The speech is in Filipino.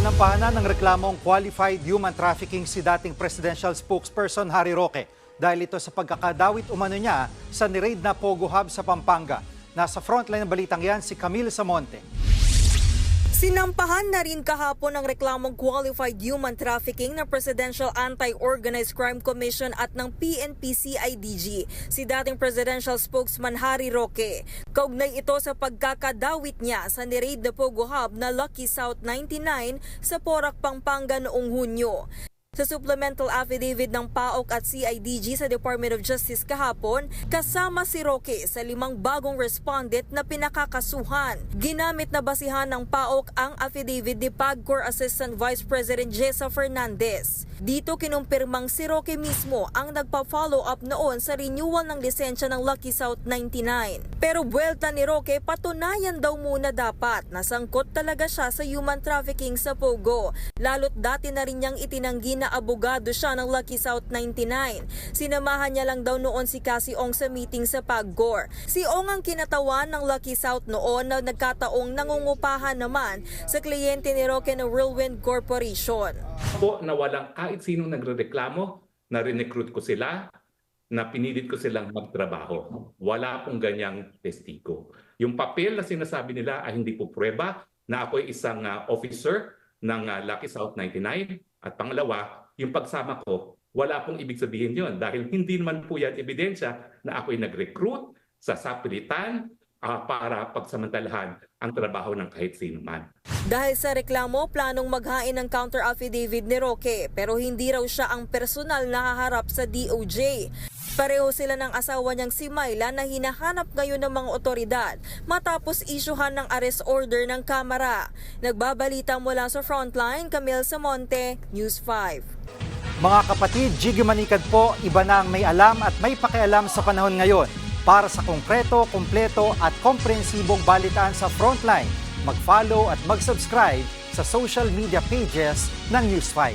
Sinampahan na ng reklamong qualified human trafficking si dating presidential spokesperson Harry Roque dahil ito sa pagkakadawit umano niya sa ni-raid na Pogo Hub sa Pampanga. Nasa frontline ng balitang yan si Camille Samonte. Sinampahan na rin kahapon ang reklamong qualified human trafficking ng Presidential Anti-Organized Crime Commission at ng PNP-CIDG si dating presidential spokesman Harry Roque. Kaugnay ito sa pagkakadawit niya sa ni-raid na Pogo Hub na Lucky South 99 sa Porac, Pampanga noong Hunyo. Sa supplemental affidavit ng PAOK at CIDG sa Department of Justice kahapon, kasama si Roque sa 5 bagong respondent na pinakakasuhan. Ginamit na basihan ng PAOK ang affidavit ni PAGCOR Assistant Vice President Jessa Fernandez. Dito kinumpirmang si Roque mismo ang nagpa-follow up noon sa renewal ng lisensya ng Lucky South 99. Pero buwelta ni Roque, patunayan daw muna dapat na sangkot talaga siya sa human trafficking sa Pogo. Lalo't dati na rin niyang itinanggi na abogado siya ng Lucky South 99. Sinamahan niya lang daw noon si Cassie Ong sa meeting sa PAGCOR. Si Ong ang kinatawan ng Lucky South noon na nagkataong nangungupahan naman sa kliyente ni Roque ng Whirlwind Corporation. Po na walang kahit sinong nagrereklamo, na recruit ko sila, na pinilit ko silang magtrabaho. Wala pong ganyang testigo. Yung papel na sinasabi nila ay hindi po prueba na ako ay isang officer ng Lucky South 99. At pangalawa, yung pagsama ko, wala pong ibig sabihin yon dahil hindi naman po yan ebidensya na ako'y nag-recruit sa sapilitan para pagsamantalahan ang trabaho ng kahit sino man. Dahil sa reklamo, planong maghain ng counter affidavit ni Roque pero hindi raw siya ang personal na haharap sa DOJ. Pareho sila ng asawa niyang si Myla na hinahanap ngayon ng mga otoridad matapos isyuhan ng arrest order ng Kamara. Nagbabalita mula sa Frontline, Camille Samonte, News 5. Mga kapatid, Jiggy Manikad po, iba na ang may alam at may pakialam sa panahon ngayon. Para sa konkreto, kumpleto at komprehensibong balitaan sa Frontline, mag-follow at mag-subscribe sa social media pages ng News 5.